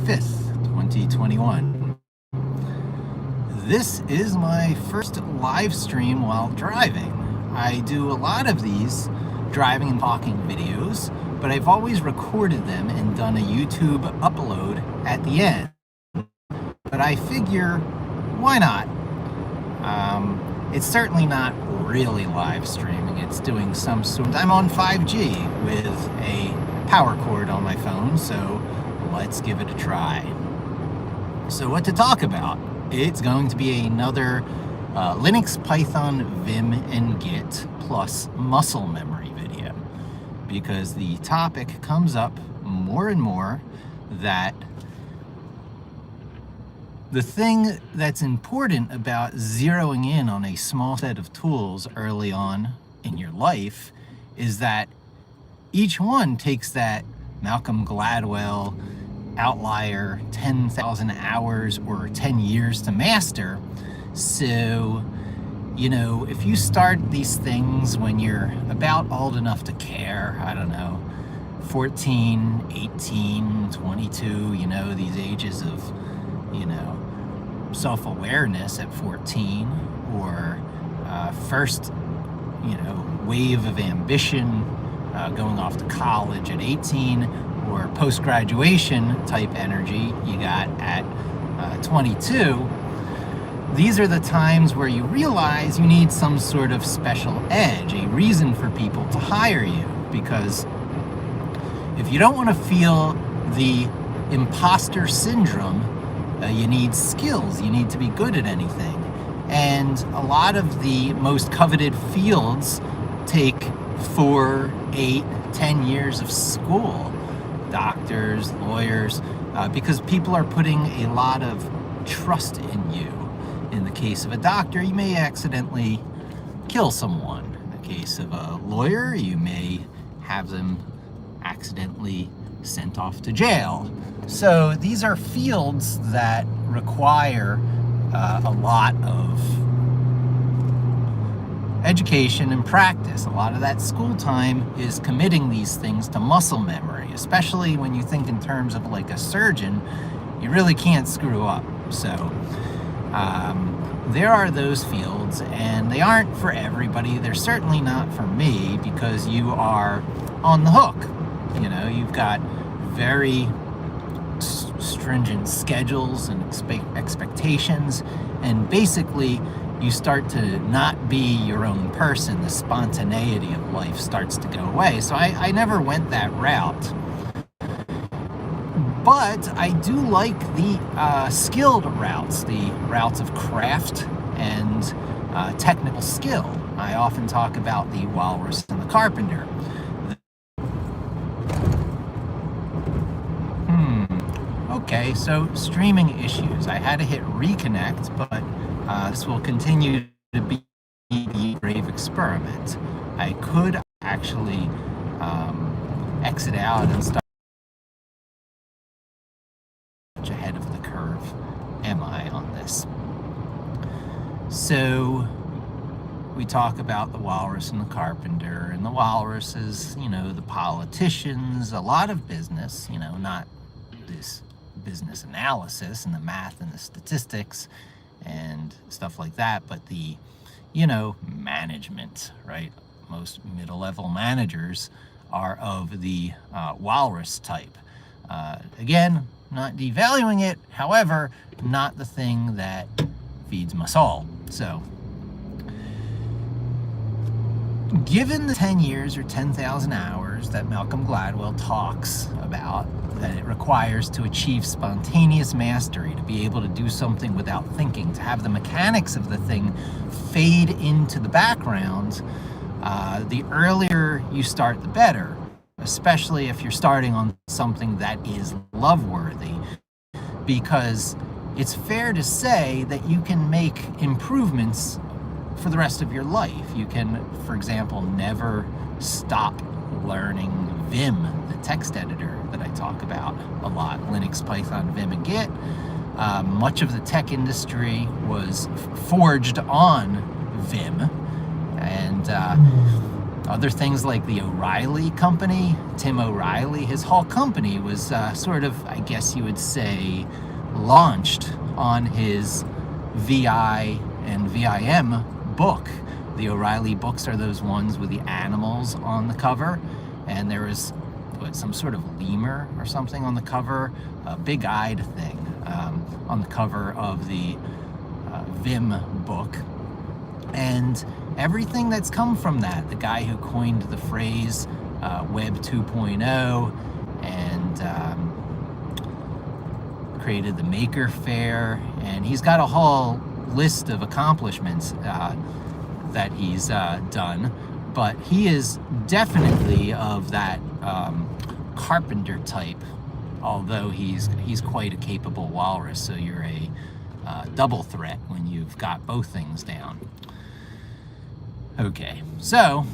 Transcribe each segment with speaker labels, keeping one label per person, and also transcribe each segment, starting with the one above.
Speaker 1: 5th, 2021. This is my first live stream while driving. I do a lot of these driving and talking videos, but I've always recorded them and done a YouTube upload at the end. But I figure, why not? It's certainly not really live streaming. It's doing some sort. I'm on 5G with a power cord on my phone, so let's give it a try. So what to talk about? It's going to be another Linux, Python, Vim, and Git plus muscle memory video, because the topic comes up more and more that the thing that's important about zeroing in on a small set of tools early on in your life is that each one takes that Malcolm Gladwell outlier 10,000 hours or 10 years to master. So, if you start these things when you're about old enough to care, I don't know, 14, 18, 22, these ages of, self-awareness at 14, or first, wave of ambition, going off to college at 18, or post-graduation type energy you got at 22, these are the times where you realize you need some sort of special edge, a reason for people to hire you. Because if you don't want to feel the imposter syndrome, you need skills. You need to be good at anything. And a lot of the most coveted fields take 4, 8, 10 years of school. Doctors, lawyers, because people are putting a lot of trust in you. In the case of a doctor, you may accidentally kill someone. In the case of a lawyer, you may have them accidentally sent off to jail. So these are fields that require a lot of education and practice. A lot of that school time is committing these things to muscle memory, especially when you think in terms of like a surgeon. You really can't screw up. So there are those fields, and they aren't for everybody. They're certainly not for me, because you are on the hook. You've got very stringent schedules and expectations, and basically you start to not be your own person. The spontaneity of life starts to go away. So I never went that route. But I do like the skilled routes, the routes of craft and technical skill. I often talk about the walrus and the carpenter. Okay, so streaming issues. I had to hit reconnect, but this will continue to be the brave experiment. I could actually exit out and start ahead of the curve. Am I on this? So we talk about the walrus and the carpenter, and the walrus is, the politicians, a lot of business, not this business analysis and the math and the statistics and stuff like that, but the, management, right? Most middle-level managers are of the walrus type. Again, not devaluing it, however, not the thing that feeds my soul. So, given the 10 years or 10,000 hours that Malcolm Gladwell talks about, that it requires to achieve spontaneous mastery, to be able to do something without thinking, to have the mechanics of the thing fade into the background, the earlier you start, the better, especially if you're starting on something that is love-worthy, because it's fair to say that you can make improvements for the rest of your life. You can, for example, never stop learning Vim, the text editor that I talk about a lot. Linux, Python, Vim, and Git. Much of the tech industry was forged on Vim, and Other things like the O'Reilly company, Tim O'Reilly, his whole company was sort of, I guess you would say, launched on his VI and VIM book. The O'Reilly books are those ones with the animals on the cover, and there was some sort of lemur or something on the cover, a big-eyed thing on the cover of the Vim book. And everything that's come from that, the guy who coined the phrase Web 2.0 and created the Maker Faire, and he's got a whole list of accomplishments that he's done, but he is definitely of that carpenter type, although he's quite a capable walrus, so you're a double threat when you've got both things down. Okay, so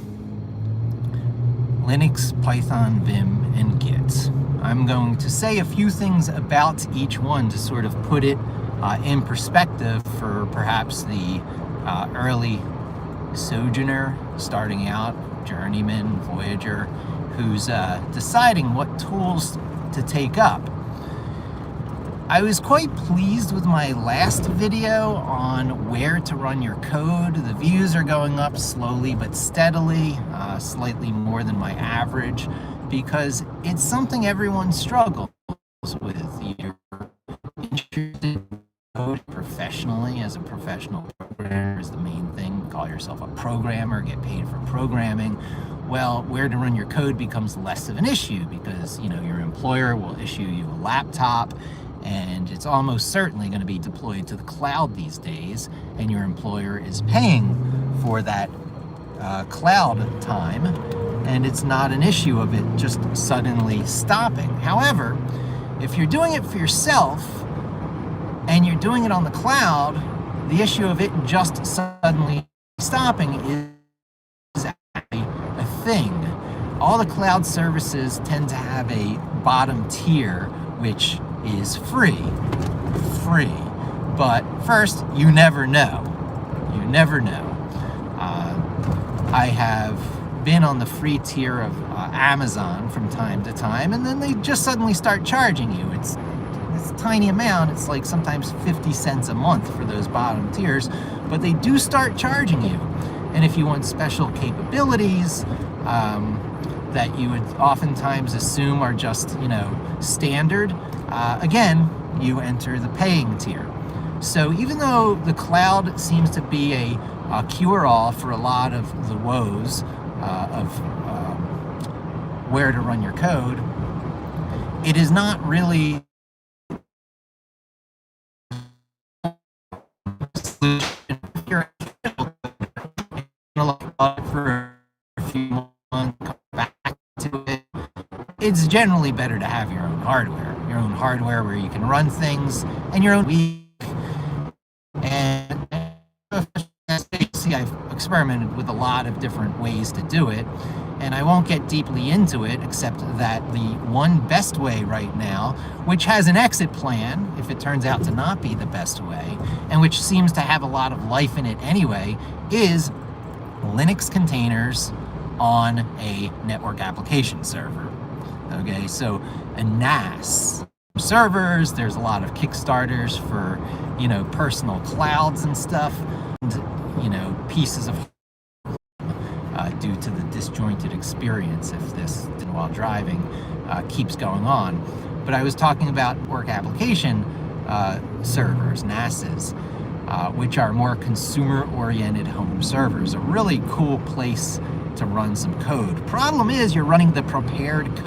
Speaker 1: Linux, Python, Vim, and Git. I'm going to say a few things about each one to sort of put it in perspective for perhaps the early sojourner starting out, journeyman, voyager, who's deciding what tools to take up. I was quite pleased with my last video on where to run your code. The views are going up slowly but steadily, slightly more than my average, because it's something everyone struggles with. You're interested in code professionally as a professional programmer is the main thing. Call yourself a programmer, get paid for programming. Well, where to run your code becomes less of an issue because, your employer will issue you a laptop, and it's almost certainly going to be deployed to the cloud these days, and your employer is paying for that cloud time, and it's not an issue of it just suddenly stopping. However, if you're doing it for yourself and you're doing it on the cloud, the issue of it just suddenly stopping is actually a thing. All the cloud services tend to have a bottom tier, which is free. But first, you never know. I have been on the free tier of Amazon from time to time, and then they just suddenly start charging you. It's a tiny amount. It's like sometimes 50 cents a month for those bottom tiers, but they do start charging you. And if you want special capabilities that you would oftentimes assume are just, standard, again, you enter the paying tier. So even though the cloud seems to be a cure-all for a lot of the woes of where to run your code, it is not really for a few months, come back to it. It's generally better to have your own hardware where you can run things, and your own week. And see, I've experimented with a lot of different ways to do it, and I won't get deeply into it, except that the one best way right now, which has an exit plan if it turns out to not be the best way, and which seems to have a lot of life in it anyway, is Linux containers on a network application server. Okay, so a NAS servers, there's a lot of Kickstarters for, personal clouds and stuff, and, pieces of due to the disjointed experience if this, while driving, keeps going on. But I was talking about work application servers, NASs, which are more consumer-oriented home servers. A really cool place to run some code. Problem is, you're running the prepared